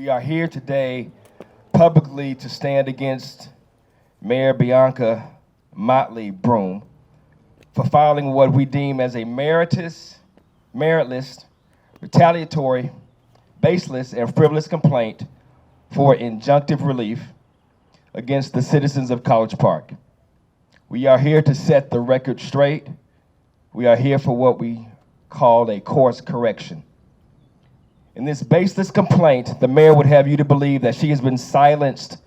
We are here today publicly to stand against Mayor Bianca Motley Broom for filing what we deem as a meritless, retaliatory, baseless, and frivolous complaint for injunctive relief against the citizens of College Park. We are here to set the record straight. We are here for what we call a course correction. In this baseless complaint, the mayor would have you to believe that she has been silenced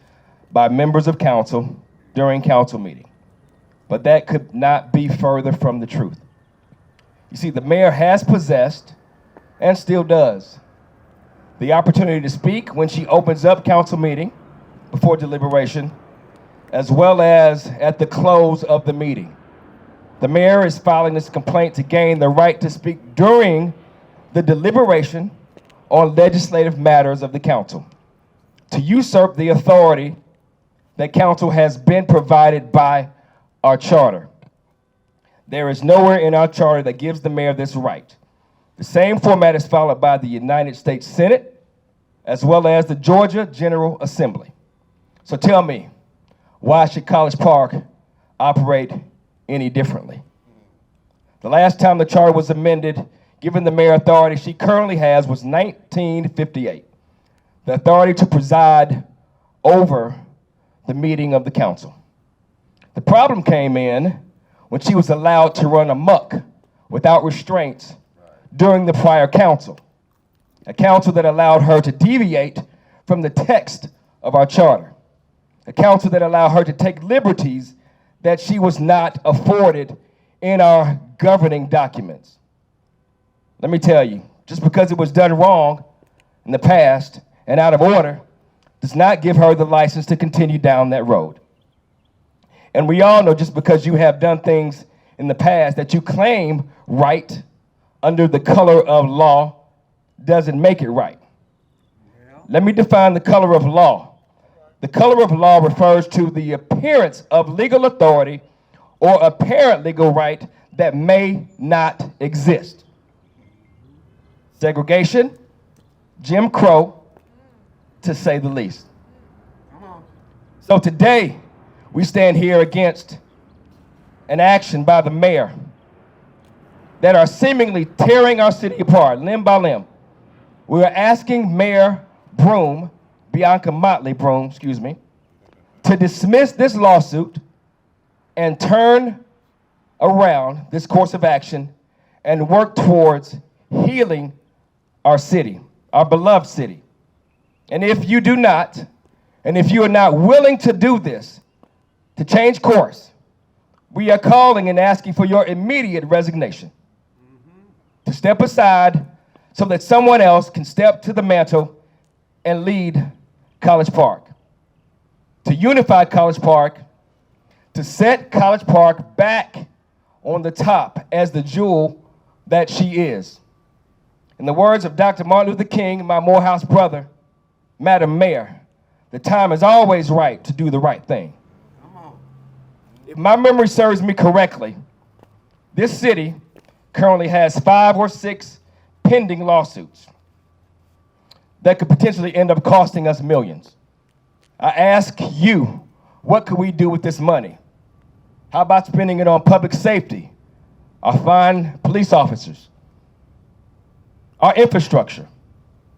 by members of council during council meeting. But that could not be further from the truth. You see, the mayor has possessed, and still does, the opportunity to speak when she opens up council meeting before deliberation, as well as at the close of the meeting. The mayor is filing this complaint to gain the right to speak during the deliberation on legislative matters of the council, to usurp the authority that council has been provided by our charter. There is nowhere in our charter that gives the mayor this right. The same format is followed by the United States Senate, as well as the Georgia General Assembly. So tell me, why should College Park operate any differently? The last time the charter was amended, given the mayor authority she currently has, was 1958. The authority to preside over the meeting of the council. The problem came in when she was allowed to run amok without restraints during the prior council, a council that allowed her to deviate from the text of our charter, a council that allowed her to take liberties that she was not afforded in our governing documents. Let me tell you, just because it was done wrong in the past and out of order does not give her the license to continue down that road. And we all know just because you have done things in the past that you claim right under the color of law doesn't make it right. Yeah. Let me define the color of law. The color of law refers to the appearance of legal authority or apparent legal right that may not exist. Segregation, Jim Crow, to say the least. So today, we stand here against an action by the mayor that are seemingly tearing our city apart, limb by limb. We are asking Mayor Broom, Bianca Motley Broom, to dismiss this lawsuit and turn around this course of action and work towards healing our city, our beloved city. And if you do not, and if you are not willing to do this, to change course, we are calling and asking for your immediate resignation, to step aside so that someone else can step to the mantle and lead College Park, to unify College Park, to set College Park back on the top as the jewel that she is. In the words of Dr. Martin Luther King, my Morehouse brother, Madam Mayor, the time is always right to do the right thing. If my memory serves me correctly, this city currently has 5 or 6 pending lawsuits that could potentially end up costing us millions. I ask you, what could we do with this money? How about spending it on public safety, our fine police officers, our infrastructure,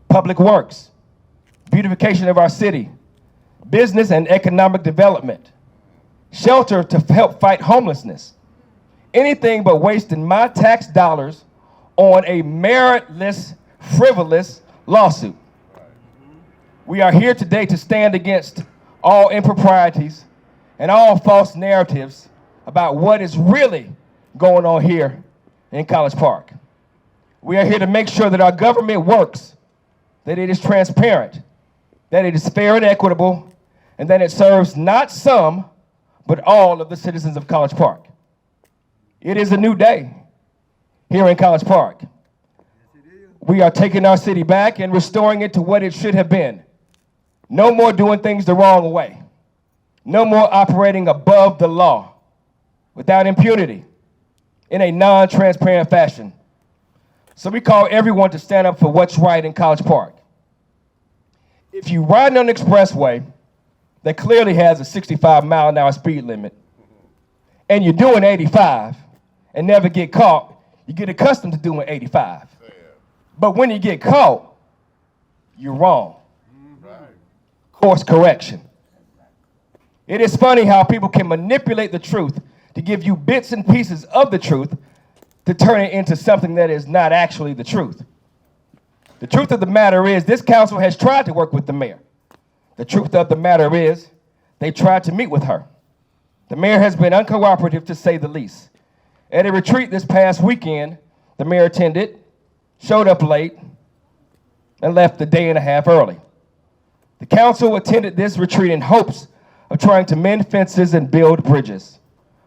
public works, beautification of our city, business and economic development, shelter to help fight homelessness, anything but wasting my tax dollars on a meritless, frivolous lawsuit. We are here today to stand against all improprieties and all false narratives about what is really going on here in College Park. We are here to make sure that our government works, that it is transparent, that it is fair and equitable, and that it serves not some, but all of the citizens of College Park. It is a new day here in College Park. We are taking our city back and restoring it to what it should have been. No more doing things the wrong way. No more operating above the law, without impunity, in a non-transparent fashion. So we call everyone to stand up for what's right in College Park. If you ride on an expressway that clearly has a 65-mile-an-hour speed limit, and you're doing 85 and never get caught, you get accustomed to doing 85. But when you get caught, you're wrong. Course correction. It is funny how people can manipulate the truth to give you bits and pieces of the truth to turn it into something that is not actually the truth. The truth of the matter is this council has tried to work with the mayor. The truth of the matter is they tried to meet with her. The mayor has been uncooperative, to say the least. At a retreat this past weekend, the mayor attended, showed up late, and left a day and a half early. The council attended this retreat in hopes of trying to mend fences and build bridges.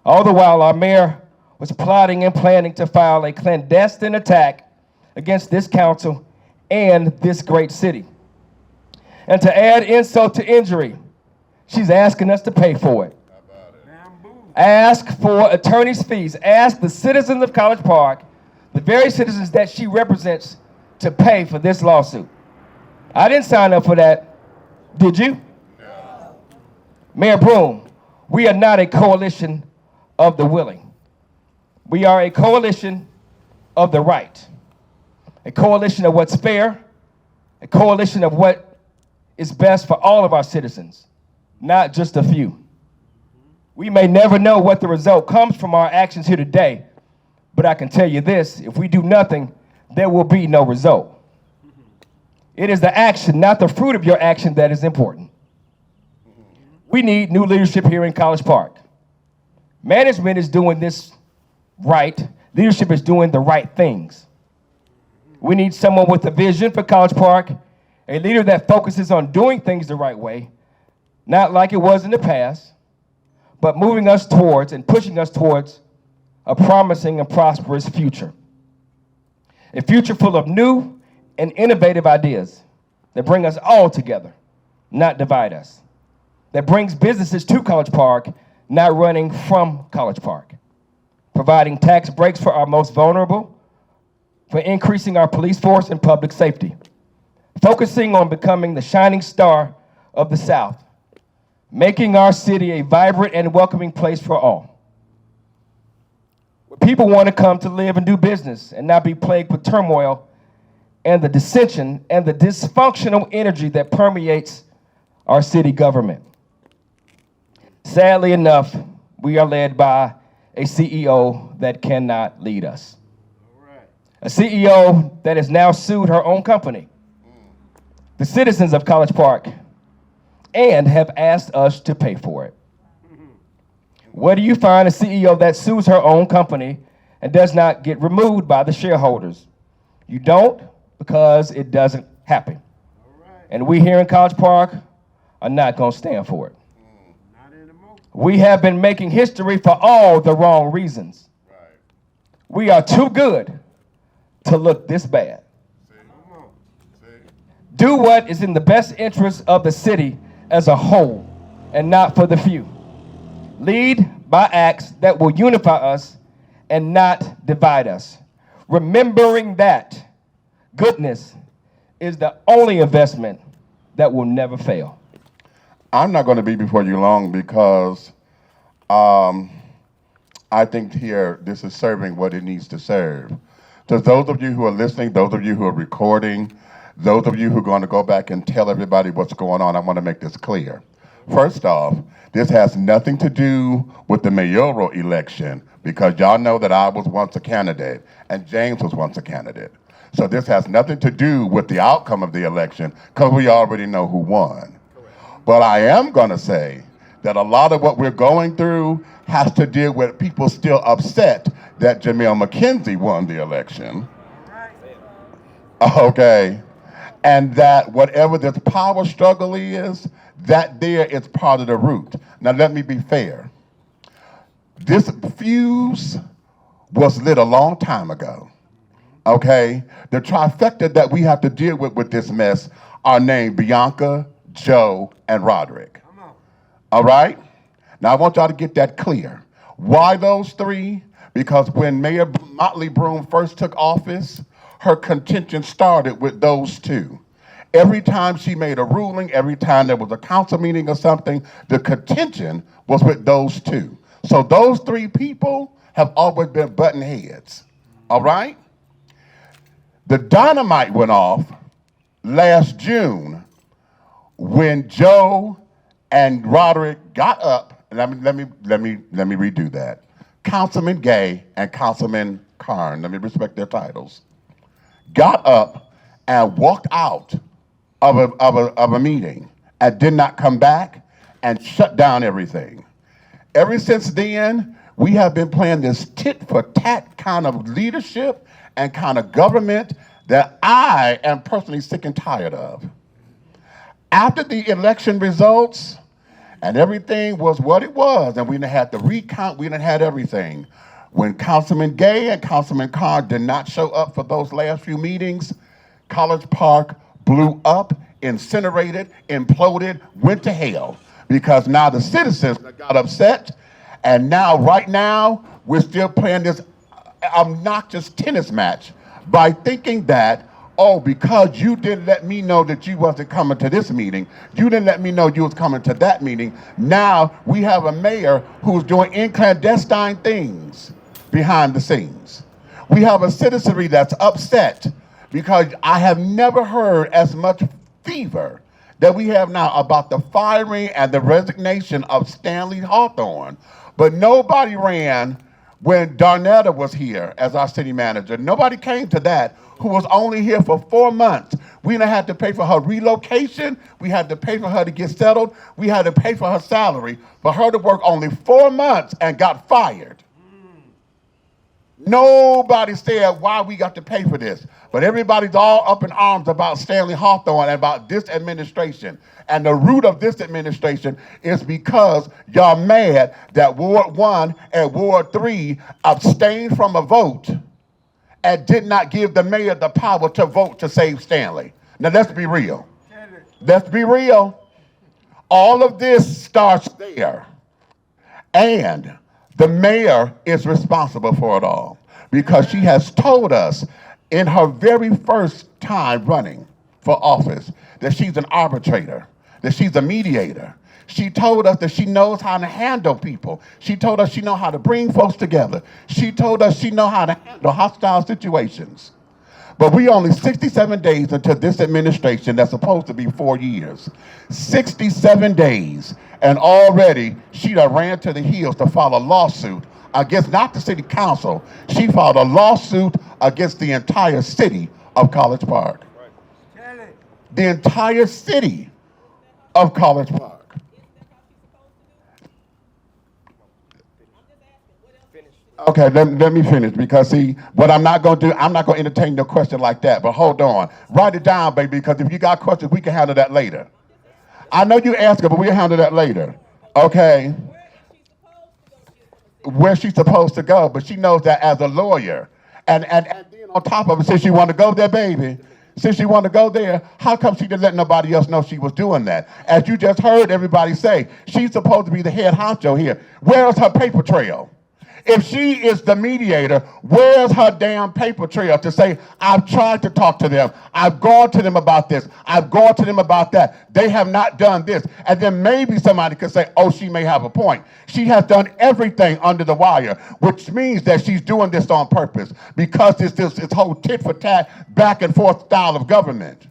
All the while, our mayor was plotting and planning to file a clandestine attack against this council and this great city. And to add insult to injury, she's asking us to pay for it. Ask for attorney's fees. Ask the citizens of College Park, the very citizens that she represents, to pay for this lawsuit. I didn't sign up for that. Did you? No. Mayor Broom, we are not a coalition of the willing. We are a coalition of the right. A coalition of what's fair. A coalition of what is best for all of our citizens, not just a few. We may never know what the result comes from our actions here today, but I can tell you this: if we do nothing, there will be no result. It is the action, not the fruit of your action, that is important. We need new leadership here in College Park. Management is doing this right. Leadership is doing the right things. We need someone with a vision for College Park, a leader that focuses on doing things the right way, not like it was in the past, but moving us towards and pushing us towards a promising and prosperous future. A future full of new and innovative ideas that bring us all together, not divide us. That brings businesses to College Park, not running from College Park. Providing tax breaks for our most vulnerable, for increasing our police force and public safety. Focusing on becoming the shining star of the South. Making our city a vibrant and welcoming place for all. Where people want to come to live and do business and not be plagued with turmoil and the dissension and the dysfunctional energy that permeates our city government. Sadly enough, we are led by a CEO that cannot lead us. A CEO that has now sued her own company, the citizens of College Park, and have asked us to pay for it. Where do you find a CEO that sues her own company and does not get removed by the shareholders? You don't, because it doesn't happen. And we here in College Park are not going to stand for it. We have been making history for all the wrong reasons. We are too good to look this bad. Do what is in the best interest of the city as a whole and not for the few. Lead by acts that will unify us and not divide us. Remembering that goodness is the only investment that will never fail. I'm not going to be before you long because I think here this is serving what it needs to serve. To those of you who are listening, those of you who are recording, those of you who are going to go back and tell everybody what's going on, I want to make this clear. First off, this has nothing to do with the mayoral election because y'all know that I was once a candidate and James was once a candidate. So this has nothing to do with the outcome of the election because we already know who won. But I am going to say that a lot of what we're going through has to deal with people still upset that Jamel McKenzie won the election. Okay. And that whatever this power struggle is, that there is part of the root. Now let me be fair. This fuse was lit a long time ago. Okay? The trifecta that we have to deal with this mess are named Bianca, Joe, and Roderick. All right? Now I want y'all to get that clear. Why those three? Because when Mayor Motley Broom first took office, her contention started with those two. Every time she made a ruling, every time there was a council meeting or something, the contention was with those two. So those three people have always been button heads, all right? The dynamite went off last June when Joe and Roderick got up. Let me redo that. Councilman Gay and Councilman Karn, let me respect their titles, got up and walked out of a meeting and did not come back and shut down everything. Ever since then, we have been playing this tit-for-tat kind of leadership and kind of government that I am personally sick and tired of. After the election results and everything was what it was, and we didn't have the recount, we didn't have everything. When Councilman Gay and Councilman Carr did not show up for those last few meetings, College Park blew up, incinerated, imploded, went to hell. Because now the citizens got upset, and now, right now, we're still playing this obnoxious tennis match by thinking that, oh, because you didn't let me know that you wasn't coming to this meeting, you didn't let me know you was coming to that meeting, now we have a mayor who's doing clandestine things behind the scenes. We have a citizenry that's upset because I have never heard as much fever that we have now about the firing and the resignation of Stanley Hawthorne. But nobody ran when Darnetta was here as our city manager. Nobody came to that, who was only here for 4 months. We didn't have to pay for her relocation. We had to pay for her to get settled. We had to pay for her salary for her to work only 4 months and got fired. Nobody said why we got to pay for this. But everybody's all up in arms about Stanley Hawthorne and about this administration. And the root of this administration is because y'all mad that Ward 1 and Ward 3 abstained from a vote and did not give the mayor the power to vote to save Stanley. Now let's be real. Let's be real. All of this starts there. And the mayor is responsible for it all because she has told us in her very first time running for office that she's an arbitrator, that she's a mediator. She told us that she knows how to handle people. She told us she knows how to bring folks together. She told us she knows how to handle hostile situations. But we only 67 days into this administration that's supposed to be 4 years. 67 days, and already she done ran to the hills to file a lawsuit against not the city council. She filed a lawsuit against the entire city of College Park. The entire city of College Park. Okay, let me finish because see, what I'm not going to do, I'm not going to entertain no question like that, but hold on. Write it down, baby, because if you got questions, we can handle that later. I know you asked her, but we'll handle that later. Okay? Where she's supposed to go, but she knows that as a lawyer. And then on top of it, since she want to go there, baby, since she want to go there, how come she didn't let nobody else know she was doing that? As you just heard everybody say, she's supposed to be the head honcho here. Where's her paper trail? If she is the mediator, where's her damn paper trail to say, I've tried to talk to them. I've gone to them about this. I've gone to them about that. They have not done this. And then maybe somebody could say, oh, she may have a point. She has done everything under the wire, which means that she's doing this on purpose because it's this whole tit for tat, back and forth style of government.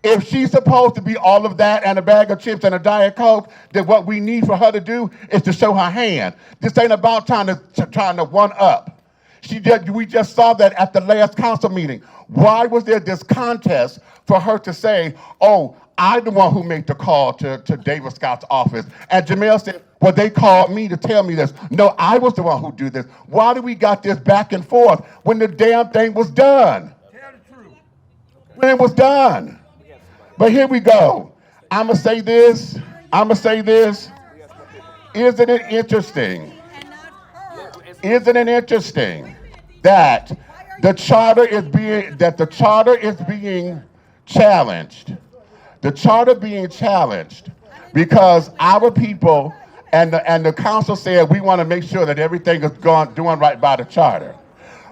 If she's supposed to be all of that and a bag of chips and a Diet Coke, then what we need for her to do is to show her hand. This ain't about trying to one up. We just saw that at the last council meeting. Why was there this contest for her to say, oh, I'm the one who made the call to David Scott's office? And Jamel said, well, they called me to tell me this. No, I was the one who did this. Why do we got this back and forth when the damn thing was done? Tell the truth. When it was done. But here we go. I'm going to say this. Isn't it interesting? Isn't it interesting that the charter is being challenged? The charter being challenged because our people and the council said we want to make sure that everything is doing right by the charter.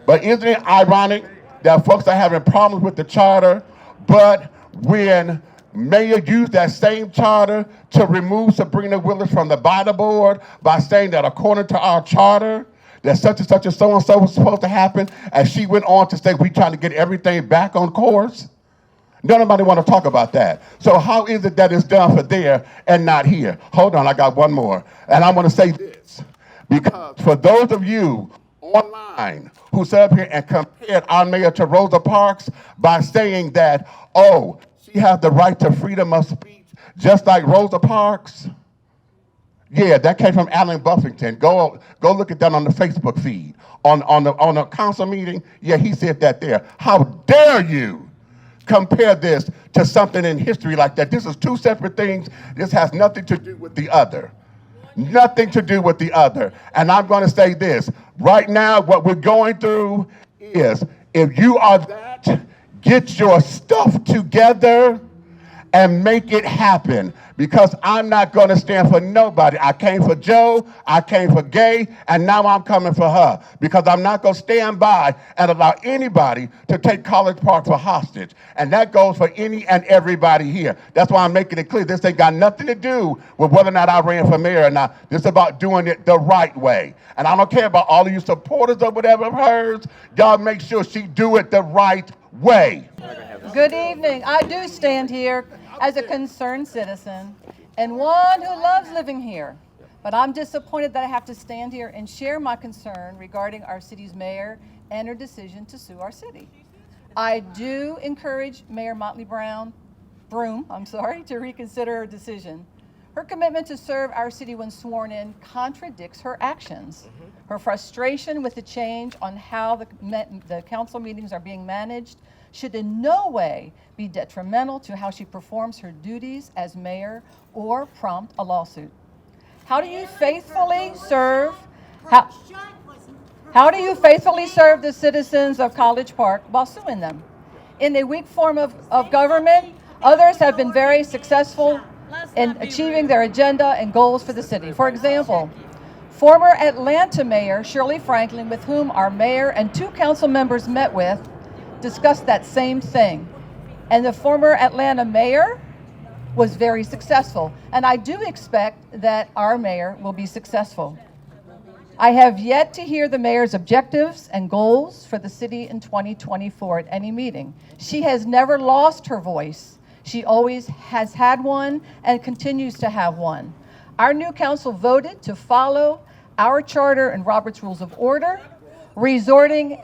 But isn't it ironic that folks are having problems with the charter, but when Mayor used that same charter to remove Sabrina Willis from the body board by saying that according to our charter, that such and such and so was supposed to happen, and she went on to say we trying to get everything back on course? Nobody want to talk about that. So how is it that it's done for there and not here? Hold on, I got one more. And I want to say this, because for those of you online who sat up here and compared our mayor to Rosa Parks by saying that, oh, she has the right to freedom of speech just like Rosa Parks. Yeah, that came from Alan Buffington. Go look at that on the Facebook feed. On the council meeting, yeah, he said that there. How dare you compare this to something in history like that? This is two separate things. This has nothing to do with the other. Nothing to do with the other. And I'm going to say this. Right now, what we're going through is, if you are that, get your stuff together and make it happen, because I'm not going to stand for nobody. I came for Joe, I came for Gay, and now I'm coming for her, because I'm not going to stand by and allow anybody to take College Park for hostage. And that goes for any and everybody here. That's why I'm making it clear. This ain't got nothing to do with whether or not I ran for mayor or not. This is about doing it the right way. And I don't care about all of you supporters or whatever of hers. Y'all make sure she do it the right way. Good evening. I do stand here as a concerned citizen and one who loves living here. But I'm disappointed that I have to stand here and share my concern regarding our city's mayor and her decision to sue our city. I do encourage Mayor Motley Broom, to reconsider her decision. Her commitment to serve our city when sworn in contradicts her actions. Her frustration with the change on how the council meetings are being managed should in no way be detrimental to how she performs her duties as mayor or prompt a lawsuit. How do you faithfully serve the citizens of College Park while suing them? In a weak form of government, others have been very successful in achieving their agenda and goals for the city. For example, former Atlanta Mayor Shirley Franklin, with whom our mayor and two council members met with, discussed that same thing. And the former Atlanta mayor was very successful. And I do expect that our mayor will be successful. I have yet to hear the mayor's objectives and goals for the city in 2024 at any meeting. She has never lost her voice. She always has had one and continues to have one. Our new council voted to follow our charter and Robert's Rules of Order, resulting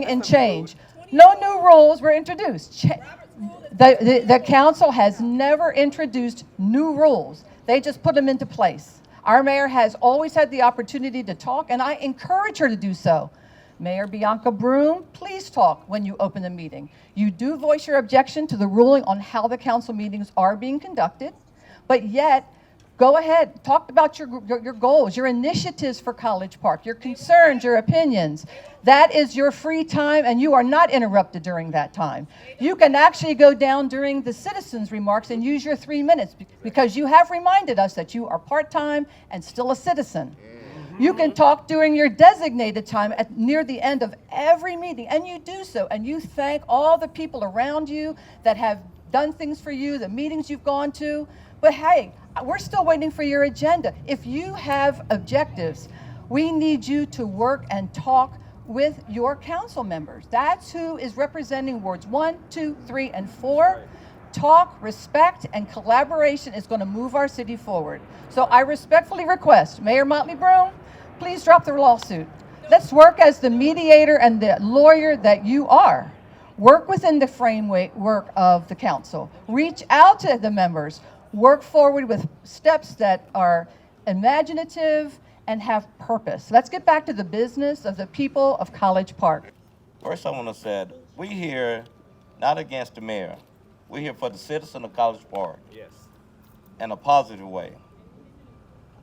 in change. No new rules were introduced. The council has never introduced new rules. They just put them into place. Our mayor has always had the opportunity to talk, and I encourage her to do so. Mayor Bianca Broom, please talk when you open the meeting. You do voice your objection to the ruling on how the council meetings are being conducted, but yet, go ahead, talk about your goals, your initiatives for College Park, your concerns, your opinions. That is your free time, and you are not interrupted during that time. You can actually go down during the citizens' remarks and use your 3 minutes, because you have reminded us that you are part-time and still a citizen. You can talk during your designated time near the end of every meeting, and you do so, and you thank all the people around you that have done things for you, the meetings you've gone to. But hey, we're still waiting for your agenda. If you have objectives, we need you to work and talk with your council members. That's who is representing wards 1, 2, 3, and 4. Talk, respect, and collaboration is going to move our city forward. So I respectfully request, Mayor Motley Broom, please drop the lawsuit. Let's work as the mediator and the lawyer that you are. Work within the framework of the council. Reach out to the members. Work forward with steps that are imaginative and have purpose. Let's get back to the business of the people of College Park. First, I want to say, we here not against the mayor. We're here for the citizen of College Park. Yes. In a positive way.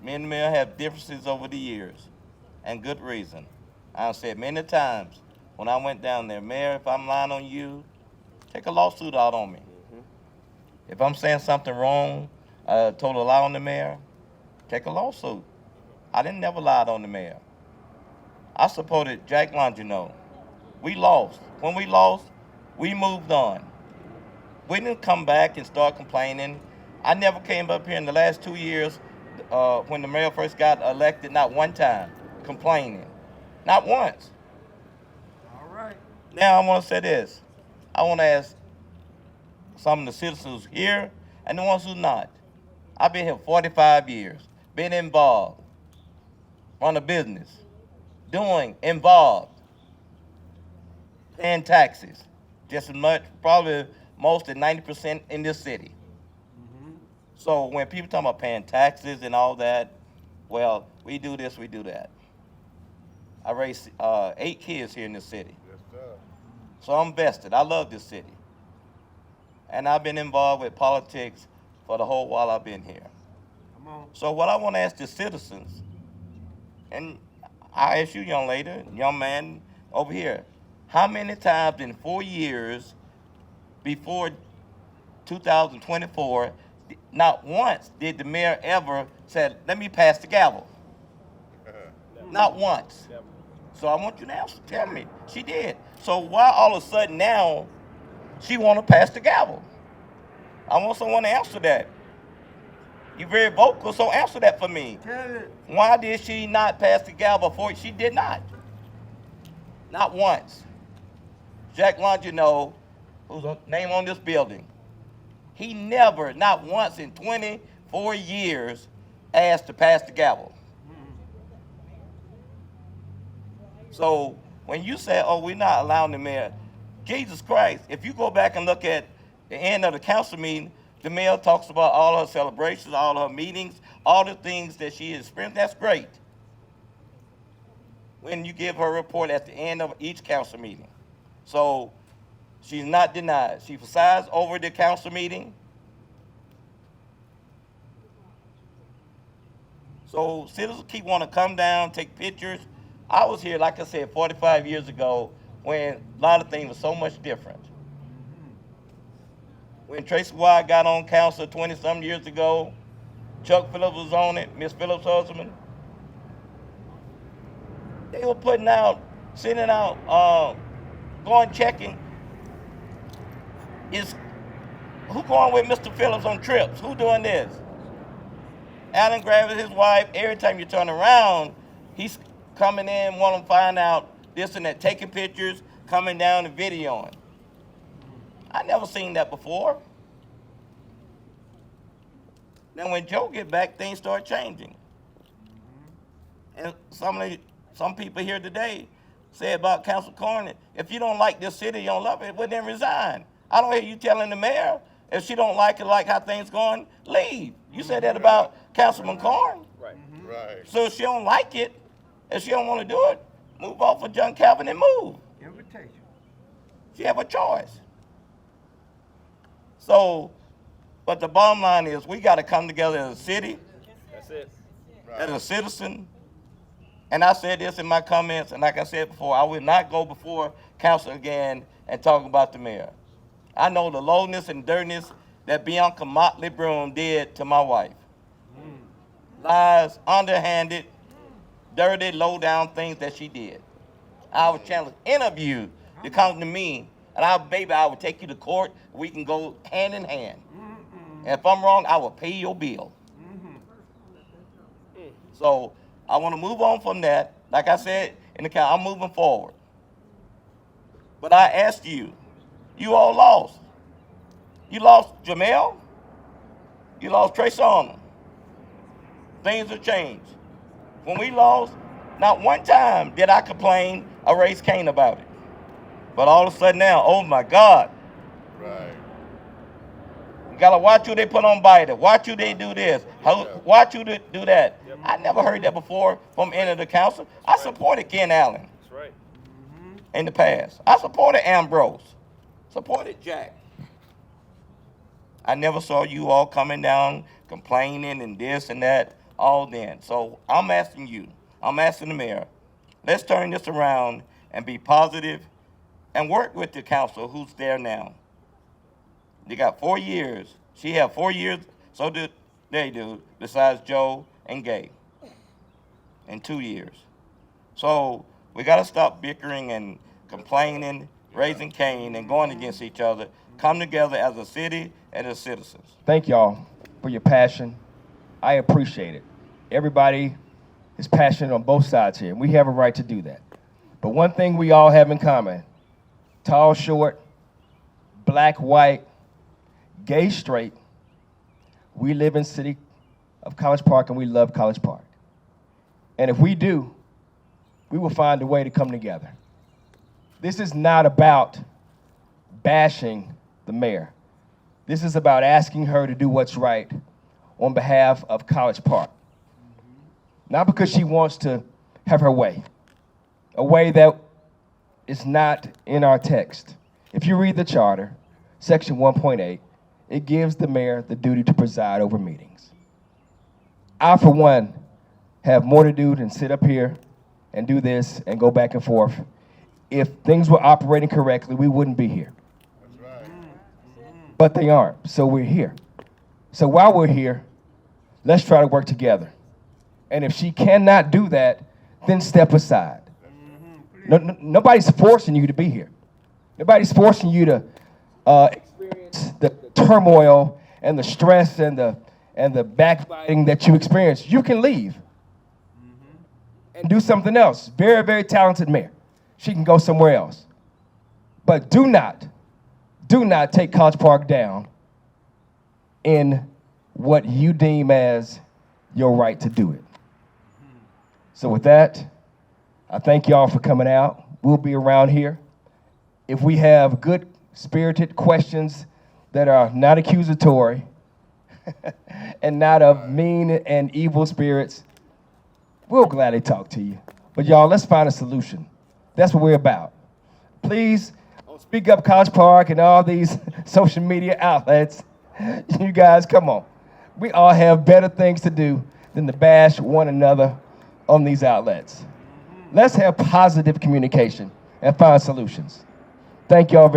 Me and the mayor have differences over the years, and good reason. I've said many times when I went down there, Mayor, if I'm lying on you, take a lawsuit out on me. If I'm saying something wrong, told a lie on the mayor, take a lawsuit. I didn't never lie on the mayor. I supported Jack Longino. We lost. When we lost, we moved on. We didn't come back and start complaining. I never came up here in the last 2 years when the mayor first got elected, not one time complaining. Not once. All right. Now I want to say this. I want to ask some of the citizens here and the ones who not. I've been here 45 years, been involved, run a business, involved, paying taxes, just as much, probably most than 90% in this city. So when people talk about paying taxes and all that, well, we do this, we do that. I raised 8 kids here in this city. Yes, sir. So I'm vested. I love this city. And I've been involved with politics for the whole while I've been here. Come on. So what I want to ask the citizens, and I ask you, young lady, young man over here, how many times in 4 years before 2024, not once did the mayor ever say, let me pass the gavel? Not once. So I want you to answer, tell me. She did. So why all of a sudden now she want to pass the gavel? I want someone to answer that. You're very vocal, so answer that for me. Tell it. Why did she not pass the gavel before? She did not. Not once. Jack Longino, whose name on this building, he never, not once in 24 years, asked to pass the gavel. So when you say, oh, we're not allowing the mayor, Jesus Christ, if you go back and look at the end of the council meeting, the mayor talks about all her celebrations, all her meetings, all the things that she experienced. That's great. When you give her report at the end of each council meeting. So she's not denied. She presides over the council meeting. So citizens keep wanting to come down, take pictures. I was here, like I said, 45 years ago when a lot of things were so much different. When Tracy White got on council 20-some years ago, Chuck Phillips was on it, Miss Phillips' husband. They were putting out, sending out, going checking. Who going with Mr. Phillips on trips? Who doing this? Alan grabbing his wife. Every time you turn around, he's coming in, want to find out this and that, taking pictures, coming down and videoing. I never seen that before. Now when Joe get back, things start changing. And some people here today say about Council Corner, if you don't like this city, you don't love it, well then resign. I don't hear you telling the mayor, if she don't like it, like how things going, leave. You said that about Councilman Corn. Right. Right. So if she don't like it, if she don't want to do it, move off of John Calvin and move. Invitation. She have a choice. So, but the bottom line is we got to come together as a city, That's it. as a citizen. And I said this in my comments, and like I said before, I will not go before council again and talk about the mayor. I know the lowness and dirtiness that Bianca Motley Broom did to my wife. Lies, underhanded, dirty, low-down things that she did. I would challenge any of you to come to me, and I would take you to court. We can go hand in hand. And if I'm wrong, I will pay your bill. So I want to move on from that. Like I said in the council, I'm moving forward. But I asked you, you all lost. You lost Jamel. You lost Trace Arnold. Things have changed. When we lost, not one time did I complain or raise Cain about it. But all of a sudden now, oh my God. Right. You gotta watch who they put on Biden. Watch who they do this. Watch who they do that. I never heard that before from any of the council. I supported Ken Allen That's right. in the past. I supported Ambrose. Supported Jack. I never saw you all coming down complaining and this and that all then. So I'm asking you, I'm asking the mayor, let's turn this around and be positive and work with the council who's there now. They got 4 years. She had 4 years, so do they do, besides Joe and Gay in 2 years. So we got to stop bickering and complaining. raising Cain and going against each other, come together as a city and as citizens. Thank y'all for your passion. I appreciate it. Everybody is passionate on both sides here, and we have a right to do that. But one thing we all have in common, tall, short, black, white, gay, straight, we live in the city of College Park and we love College Park. And if we do, we will find a way to come together. This is not about bashing the mayor. This is about asking her to do what's right on behalf of College Park. Not because she wants to have her way, a way that is not in our text. If you read the charter, section 1.8, it gives the mayor the duty to preside over meetings. I, for one, have more to do than sit up here and do this and go back and forth. If things were operating correctly, we wouldn't be here. That's right. But they aren't, so we're here. So while we're here, let's try to work together. And if she cannot do that, then step aside. Nobody's forcing you to be here. Nobody's forcing you to experience the turmoil and the stress and the backbiting that you experience. You can leave and do something else. Very, very talented mayor. She can go somewhere else. But do not take College Park down in what you deem as your right to do it. So with that, I thank y'all for coming out. We'll be around here. If we have good spirited questions that are not accusatory and not of mean and evil spirits, we'll gladly talk to you. But y'all, let's find a solution. That's what we're about. Please, Speak Up College Park and all these social media outlets, you guys, come on. We all have better things to do than to bash one another on these outlets. Let's have positive communication and find solutions. Thank y'all very much.